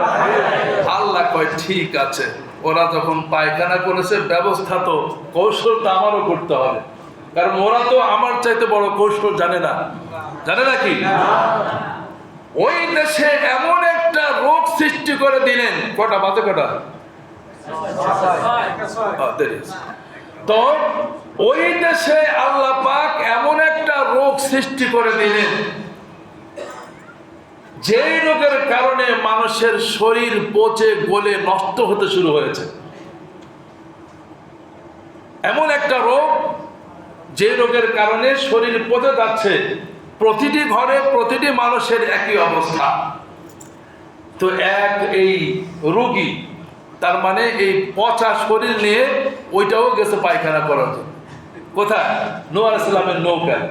আল্লাহ কয় ঠিক আছে, ওরা যখন পায়খানা করেছে ব্যবস্থা তো কৌশল তো আমারও করতে হবে, কারণ ওরা তো আমার চাইতে বড় কৌশল জানে না, জানে নাকি? ওই দেশে এমন একটা রোগ সৃষ্টি করে দিলেন, কটা বাজে কটা, তো ওই দেশে আল্লাহ পাক এমন একটা রোগ সৃষ্টি করে দিলেন, যেই রোগের কারণে মানুষের শরীর পচে গলে নষ্ট হতে শুরু হয়েছে। এমন একটা রোগ, যে রোগের কারণে শরীর পচে যাচ্ছে, প্রতিটি ঘরে প্রতিটি মানুষের একই অবস্থা। তো এই রোগী, তার মানে এই পচা শরীর নিয়ে ওইটাও গেছে পায়খানা করার জন্য। কোথায়? নূহ আলাইহিস সালামের নৌকায়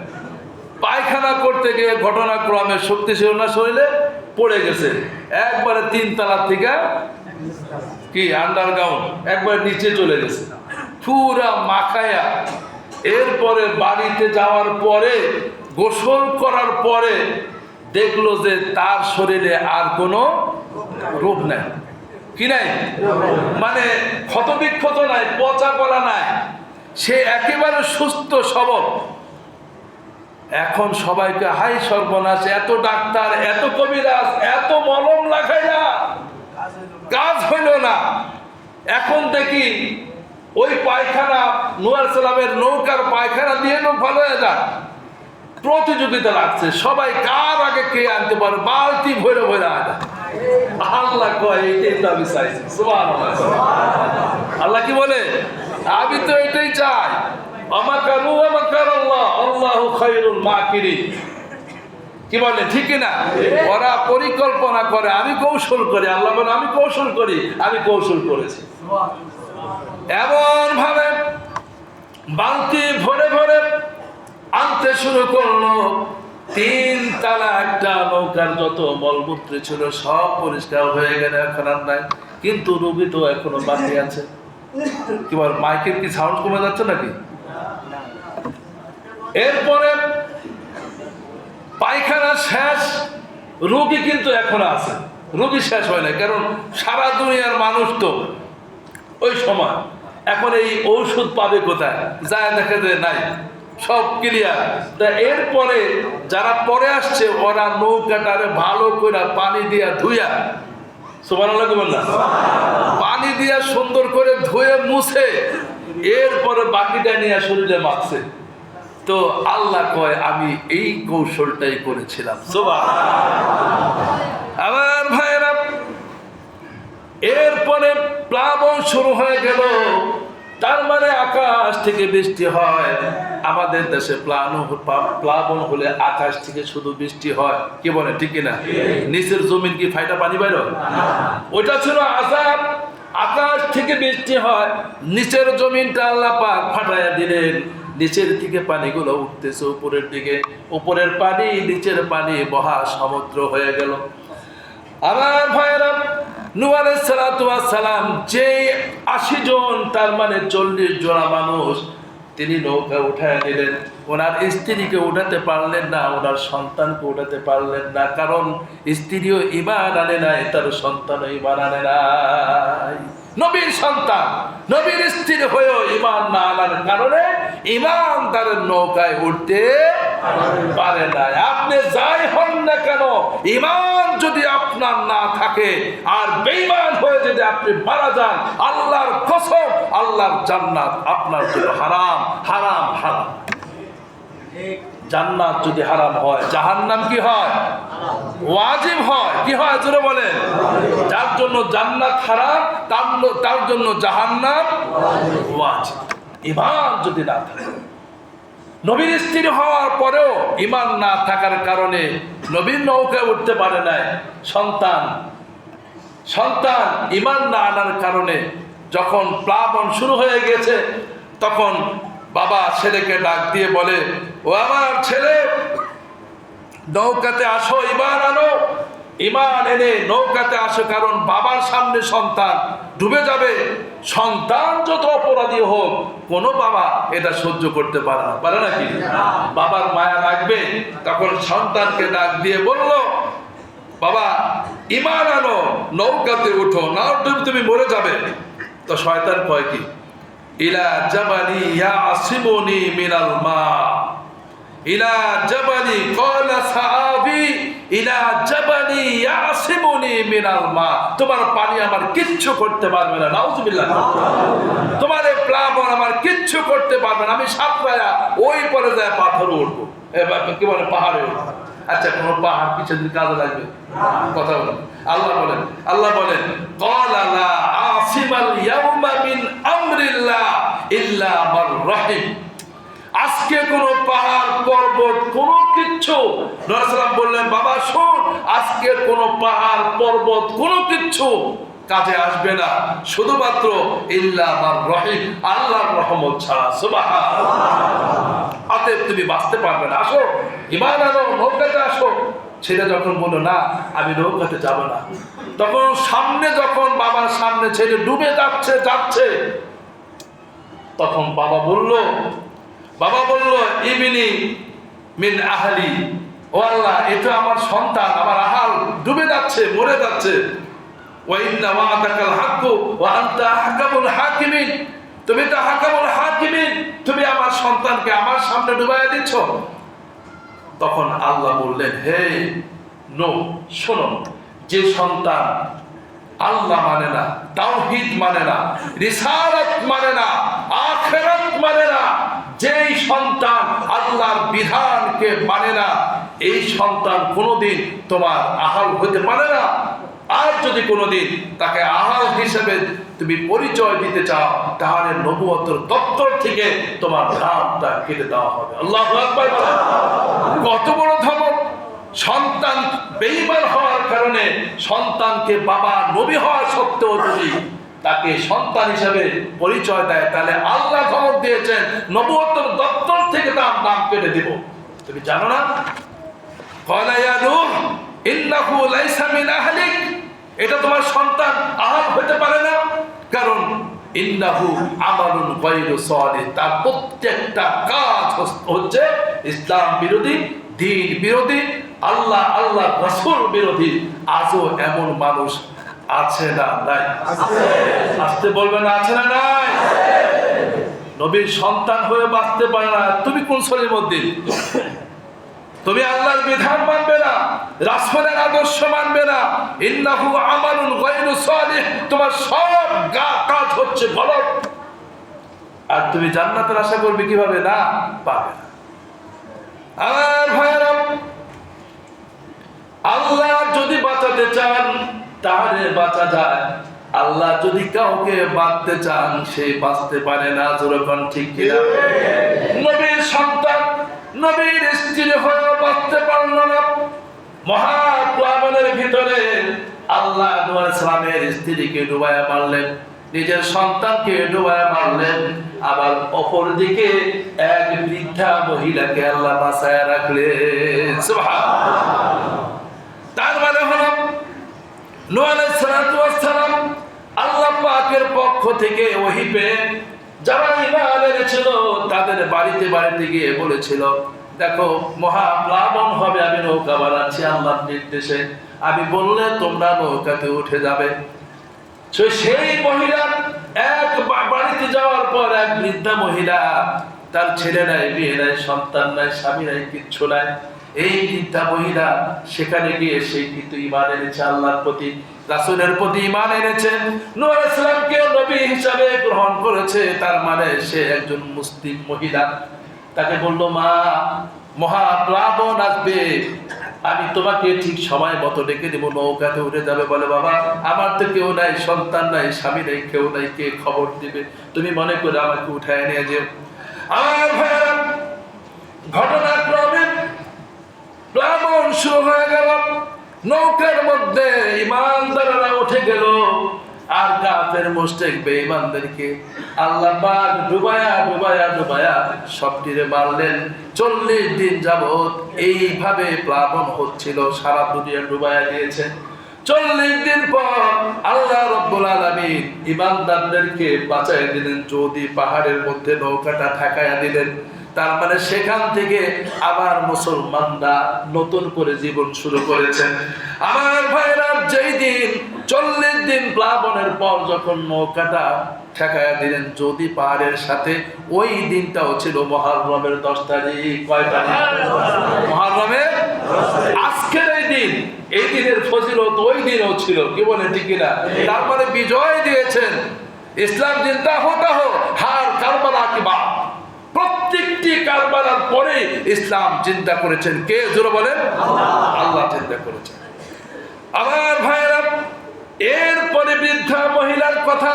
পায়খানা করতে গিয়ে ঘটনাক্রমে শক্তিশীল না শরীরে পড়ে গেছে, একবারে 3 তলা থেকে কি আন্ডারগ্রাউন্ড একবার নিচে চলে গেছে, পুরা মাখায়া। এরপরে বাড়িতে যাওয়ার পরে, গোসল করার পরে দেখলো যে তার শরীরে আর কোনো রোগ নাই। কি নাই? মানে ক্ষতবিক্ষত নাই, পচা করা নাই, সে একেবারে সুস্থ সবল। এখন সবাইকে হাই সর্বনাশ, এত ডাক্তার, এত কবিরাজ, এত মলম লাগাইয়া কাজ হইল না। এখন দেখি ওই পায়খানা, নূহ আলাইহিস সালামের নৌকার পায়খানা দিয়ে লোক ভালো হয়ে যায়, প্রতিযোগিতা লাগছে, সবাই কার আগে কে আনতে পারে, বালতি ভরে ভরে আনে। আল্লাহ কয় এইটাই তো আমি চাইছি। সুবহানাল্লাহ। আল্লাহ কি বলে? আমি তো এটাই চাই। আমাকারু ওয়া মাকারাল্লাহ, আল্লাহু খায়রুল মাকিরিন। কি বলে? ঠিক না? ওরা পরিকল্পনা করে, আমি কৌশল করি। আল্লাহ বলে আমি কৌশল করি, আমি কৌশল করেছি। এমন ভাবে বালতি ভরে ভরে আনতে শুরু করলো। 3 তলা একটা নৌকার যত মলমূত্র ছিল সব পরিষ্কার হয়ে গেলে এখন আর নাই, কিন্তু রোগী তো এখনো বাকি আছে। কি বল, মাইকের কি সাউন্ড কমে যাচ্ছে নাকি? এরপরে পায়খানা শেষ, রোগী কিন্তু এখনো আছে, রোগী শেষ হয় না, কারণ সারা দুনিয়ার মানুষ তো ওই সময়। এখন এই ঔষধ পাবে কোথায়? যায় দেখা যায় নাই, সব ক্লিয়ার। তা এরপরে যারা পরে আসছে, ওরা নৌকাটারে ভালো করে পানি দিয়া ধুইয়া, সুবহানাল্লাহ কি বললাম, পানি দিয়া সুন্দর করে ধুয়ে মুছে এরপরে বাকিটা নিয়ে শরীরে মাখছে। তো আল্লাহ কয় আমি এই কৌশলটাই করেছিলাম। সুবহানাল্লাহ। আমার ভাইরা, এরপরে প্লাবন শুরু হয়ে গেল। তার মানে আকাশ থেকে বৃষ্টি হয়। আমাদের দেশে প্লাবন হলে আকাশ থেকে শুধু বৃষ্টি হয়, কি বলে? ঠিক না? নিচের জমিন কি ফাইটা পানি বাইর? ওইটা ছিল আযাব। আকাশ থেকে বৃষ্টি হয়, নিচের জমিনটা আল্লাহ পাক ফাটাইয়া দিলেন। নিচের দিকে পানিগুলো উঠতেছে উপরের দিকে, উপরের পানি নিচের পানি মহা সমুদ্র হয়ে গেল। আমার ভাইরা, নূহ আলাইহিস সালাম যে 80 জন, তার মানে 40 জোড়া মানুষ তিনি নৌকা উঠায় নিলেন। ওনার স্ত্রীকে উঠাতে পারলেন না, ওনার সন্তানকে উঠাতে পারলেন না, কারণ স্ত্রীও ঈমান আনে নাই, তার সন্তানও ঈমান আনে নাই। নবীর সন্তান, নবীর স্ত্রী হয়েও ঈমান না আনার কারণে ঈমানদারের নৌকায় উঠতে পারে না। আপনি যাই হন না কেন, ঈমান যদি আপনার না থাকে আর বেঈমান হয়ে যদি আপনি মারা যান, আল্লাহর কসম, আল্লাহর জান্নাত আপনার জন্য হারাম, হারাম, হারাম। জান্নাত যদি হারাম হয়, জাহান্নাম কি হয়? ওয়াজিব হয়। কি হয় জোরে বলেন? যার জন্য জান্নাত হারাম, তার জন্য জাহান্নাম ওয়াজিব। ঈমান যদি না থাকে, নবীর স্ত্রী হওয়ার পরেও ঈমান না থাকার কারণে নবীর নৌকায় উঠতে পারে নাই। সন্তান ঈমান না আনার কারণে যখন প্লাবন শুরু হয়ে গেছে, তখন বাবা ছেলেকে ডাক দিয়ে বলে, ও আমার ছেলে, নৌকাতে আসো, ঈমান আনো। ঈমান এনে নৌকাতে আসো, কারণ বাবার সামনে সন্তান ডুবে যাবে। সন্তান যত অপরাধী হোক, কোনো বাবা এটা সহ্য করতে পারে না, পারে নাকি? বাবার মায়া লাগবে। তখন সন্তানকে ডাক দিয়ে বলল, বাবা ঈমান আনো, নৌকাতে উঠো, না তুমি মরে যাবে। তো শয়তান কয় কি, ইলা জাবালি ইয়াসিমুনি মিনাল মা, ইলা জাবালি ক্বালা সাহাবী ইলা জাবালি ইয়াসিমুনি মিনাল মা। তোমার পানি আমার কিচ্ছু করতে পারবে না, নাউজুবিল্লাহ। তোমার এই প্লাবন আমার কিচ্ছু করতে পারবে না, আমি সাঁতরায়া ওই পরে যায় পাথরে উঠবো, কি বলে পাহাড়ে উঠবো। আচ্ছা, কোন পাহাড় কিছুদিন কাজে লাগবে? কথা বলেন। আল্লাহ বলেন ক্বালা লা আসিমাল ইয়াউমা মিন আমরিল্লাহ ইল্লা মান রাহিম। আজকে কোন পাহাড় পর্বত কোনো কিচ্ছু, নবী সাল্লাল্লাহু বললেন, বাবা শোন, আজকে কোন পাহাড় পর্বত কোনো কিচ্ছু কাজে আসবে না, শুধুমাত্র ইল্লা মান রাহিম, আল্লাহর রহমত ছাড়া। সুবহানাল্লাহ। অতএব তুমি বাঁচতে পারবে না, আসো ঈমান আনো, নৌকাতে আসো। ছেলে যখন বলল, না আমি নৌকাতে যাব না, তখন সামনে যখন বাবার সামনে ছেলে ডুবে যাচ্ছে, তখন বাবা বলল ইবনি মিন আহলি, ও আল্লাহ এটা আমার সন্তান, আমার আহাল ডুবে যাচ্ছে, মরে যাচ্ছে। ওয়া ইন্না ওয়া'দাকাল হাক্কু ওয়া আনতা আহকামুল হাকিমিন, তুমি তো হাকামুল হাকিমিন, তুমি আমার সন্তানকে আমার সামনে ডুবাইয়া দিচ্ছ। তখন আল্লাহ বললেন, হে নূহ শোনো, যে সন্তান আল্লাহ মানে না, তাওহীদ মানে না, রিসালাত মানে না, আখিরাত মানে না, যেই সন্তান আল্লাহর বিধানকে মানে না, এই সন্তান কোনোদিন তোমার আহাল হতে পারে না। আর যদি কোনোদিন তাকে আহাল হিসেবে তুমি পরিচয় দিতে চাও, তাহলে নবুয়তের দপ্তর থেকে তোমার নামটা কেটে দেওয়া হবে। আল্লাহু আকবার। কত বড় ধমক! সন্তান বেঈমান হওয়ার কারণে সন্তানকে বাবা নবী হওয়া সত্ত্বেও যদি তাকে সন্তান হিসেবে পরিচয় দেয়, তাহলে আল্লাহ ধমক দিয়েছেন, নবুয়তের দপ্তর থেকে তার নাম কেটে দিব। তুমি জানো না? ক্বালা ইয়া নূহ ইন্নাহু লাইসা মিন আহলিক, এটা তোমার সন্তান আহাল হতে পারে না, কারণ ইন্নাহু আমালুন গায়রু সালিহ, তার প্রত্যেকটা কাজ হচ্ছে ইসলাম বিরোধী, দ্বীন বিরোধী, আল্লাহ রাসূল বিরোধী। আজও এমন মানুষ আছে না নাই? আসতে বলবেন, আছে না নাই? নবীর সন্তান হয়ে বাঁচতে পারে না, তুমি কোন শ্রেণীর মধ্যে? তুমি আল্লাহর বিধান মানবে না, রাসূলের আদর্শ মানবে না, ইন্নাহু আমালুন গায়রু সালিহ, তোমার সব কাজ হচ্ছে গলত। আর তুমি জান্নাতের আশা করবে কিভাবে? না, পাবে না। আর ভাইরা, আল্লাহ যদি বাঁচাতে চান তাহলে বাঁচা যায়, আল্লাহ যদি কাউকে বাঁচতে চান সে বাঁচতে পারে না। যেরকম ঠিক কিনা? নবীর সন্তান নবীর স্ত্রী হয়ে বাঁচতে পারল না। মহাপ্লাবনের ভিতরে আল্লাহ নূহ আলাইহিস সালামের স্ত্রীকে ডুবাইয়া মারলেন, নিজের সন্তানকে ডুবাইয়া মারলেন, আবার অপর দিকে এক বৃদ্ধা মহিলাকে আল্লাহ বাঁচায়া রাখলেন। সুবহানাল্লাহ। তার মানে হলো নূহ আলাইহিস সালাম আল্লাহ পাকের পক্ষ থেকে ওহী পেয়ে যারা ঈমান এনেছিল তাদের বাড়িতে গিয়ে বলেছিল, দেখো মহাপ্লাবন হবে, আমি নৌকা বানাচ্ছি আল্লাহর নির্দেশে, আমি বললে তোমরা নৌকাতে উঠে যাবে। সেই মহিলা এক বাড়িতে যাওয়ার পর এক বৃদ্ধা মহিলা, তার ছেলে নাই, বিয়ে নাই, সন্তান নাই, স্বামী নাই, কিচ্ছু নাই। এই বৃদ্ধা মহিলা সেখানে গিয়ে সে কিন্তু ঈমান এনেছে, আল্লাহর প্রতি, রাসূলের প্রতি ঈমান এনেছে, নূহ আলাইহিস সালামকে নবী হিসাবে গ্রহণ করেছে। তার মানে সে একজন মুসলিম মহিলা। তাকে বলল, মা মহাপ্লাবন আসবে, আমি তোমাকে ঠিক সময় মতো ডেকে দেবো, নৌকাতে উঠে যাবে। বলে, বাবা আমার তো কেউ নাই, সন্তান নাই, স্বামী নাই, কেউ নাই, কে খবর দিবে? তুমি মনে করে আমাকে উঠায় নিয়ে যেও। আমার ভাইয়েরা, ঘটনাক্রমে প্লাবন শুরু হয়ে গেল, নৌকার মধ্যে ঈমানদাররা উঠে গেল, আর কাফের মুশরিক বেঈমানদেরকে আল্লাহ পাক ডুবায়া সবটিরে মারলেন। 40 দিন যাবত এইভাবে প্লাবন হচ্ছিল, সারা দুনিয়া ডুবায়া দিয়েছে। 40 দিন পর আল্লাহ রাব্বুল আলামিন ঈমানদারদেরকে বাঁচায় দিলেন, যদি পাহাড়ের মধ্যে নৌকাটা ঠেকায়া দিলেন। তার মানে সেখান থেকে আবার মুসলমানরা নতুন করে জীবন শুরু করেছেন। আমার ভাইরা, যেই দিন 40 দিন প্লাবনের পর যখন নৌকাটা ঠেকায়া দিলেন যদি পাহাড়ের সাথে, ওই দিনটাও ছিল মুহররমের 10 তারিখ। কয় তারিখ? মুহররমের আজকের এই দিনের ফজিলত ওই দিনও ছিল। কি বলেন ঠিক কিনা? তার মানে বিজয় দিয়েছেন। ইসলাম জিন্দা হতা হো, হার কারবালা কি বাত। প্রত্যেকটি কারবালার পরে ইসলাম চিন্তা করেছেন কে? জোরে বলেন, আল্লাহ চিন্তা করেছেন। আমার ভাইরা, এরপরে বৃদ্ধা মহিলার কথা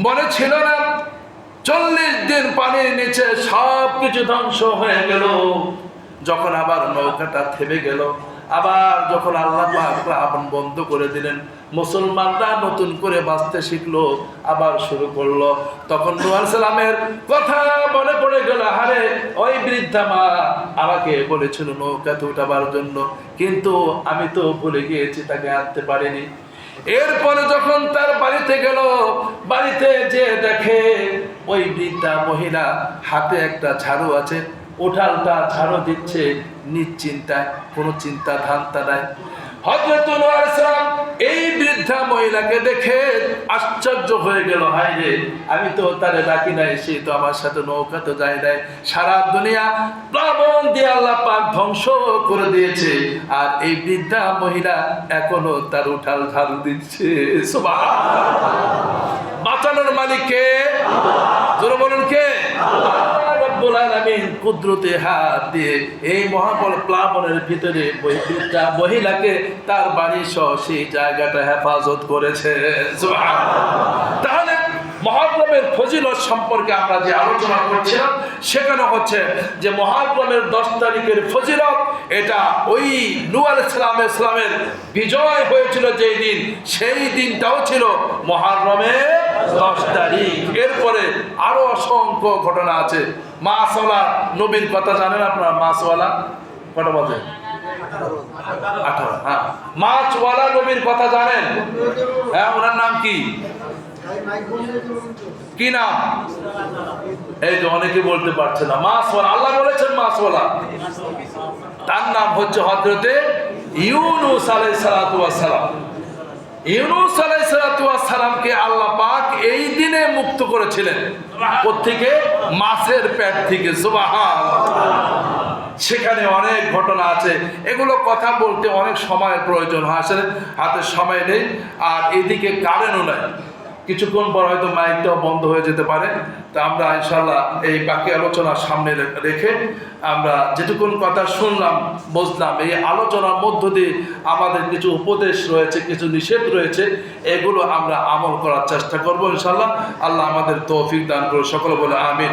মনে ছিল না। 40 দিন পানির নিচে সবকিছু ধ্বংস হয়ে গেল। যখন আবার নৌকাটা থেমে গেল, আবার যখন আল্লাহ পাক প্লাবন বন্ধ করে দিলেন, মুসলমানরা নতুন করে বাঁচতে শিখলো, আবার শুরু করলো। তখন নূহ আলাইহিস সালামের কথা মনে পড়ে গেল। আরে ওই বৃদ্ধা মা আমাকে বলেছিল নৌকাতে উঠাবার জন্য, কিন্তু আমি তো ভুলে গিয়েছি, তাকে আনতে পারিনি। এরপরে যখন তার বাড়িতে গেল, বাড়িতে যে দেখে ওই বৃদ্ধা মহিলা হাতে একটা ঝাড়ু আছে, উঠালটা ঝাড়ু দিচ্ছে নিশ্চিন্তায়, কোনো চিন্তা ধান্তা নাই। হযরত নূহ আলাইহিস সালাম এই বৃদ্ধা মহিলাকে দেখে আশ্চর্য হয়ে গেল। হায় রে, আমি তো তারে ডাকি নাই, সে তো আমার সাথে নৌকাতে যায় নাই। সারা দুনিয়া প্লাবন দিয়ে আল্লাহ পাক ধ্বংস করে দিয়েছে, আর এই বৃদ্ধা মহিলা এখনো তার উঠাল ঝাড়ু দিচ্ছে। সুবহানাল্লাহ। বাঁচানোর মালিক কে? জোরে বলুন কে? রব্বুল আলামিন কুদরতে হাত দিয়ে এই প্লাবনের ভিতরে ওই বৃদ্ধা মহিলাকে তার বাড়ি সহ সেই জায়গাটা হেফাজত করেছে। সুবহানাল্লাহ। তাহলে মুহররমের ফজিলত সম্পর্কে আমরা যে আলোচনা করছিলাম, সেখানে হচ্ছে যে মুহররমের 10 তারিখের ফজিলত, এটা ওই নূহ আলাইহিস সালামের বিজয় হয়েছিল যেই দিন, সেই দিনটাও ছিল মুহররমের 10 তারিখ। এরপরে আরো অসংখ্য ঘটনা আছে। মাছওয়ালা নবীর কথা জানেন আপনারা? মাছওয়ালা কটা বাজে? 18। হ্যাঁ, মাছওয়ালা নবীর কথা জানেন? হ্যাঁ, ওনার নাম কি? কি নাম? এই যে অনেকে বলতে পারছে না। মাছওয়ালা, আল্লাহ বলেছেন মাছওয়ালা। তার নাম হচ্ছে হযরতে ইউনূস আলাইহিস সালাতু ওয়াস সালাম। ইউনূস আলাইহিস সালাতু ওয়াস সালামকে আল্লাহ পাক এই দিনে মুক্ত করেছিলেন। কোত্থেকে? মাছের পেট থেকে। সুবহানাল্লাহ। সেখানে অনেক ঘটনা আছে, এগুলো কথা বলতে অনেক সময়ের প্রয়োজন হয়, আসলে হাতে সময় নেই। আর এদিকে কারেন্টও নাই, কিছুক্ষণ পর হয়তো মাইকটাও বন্ধ হয়ে যেতে পারে। তা আমরা ইনশাআল্লাহ এই বাকি আলোচনা সামনে রেখে আমরা যেটুকুন কথা শুনলাম বুঝলাম, এই আলোচনার মধ্য দিয়ে আমাদের কিছু উপদেশ রয়েছে, কিছু নিষেধ রয়েছে, এগুলো আমরা আমল করার চেষ্টা করবো ইনশাআল্লাহ। আল্লাহ আমাদের তৌফিক দান করুন। সকলে বলে আমিন।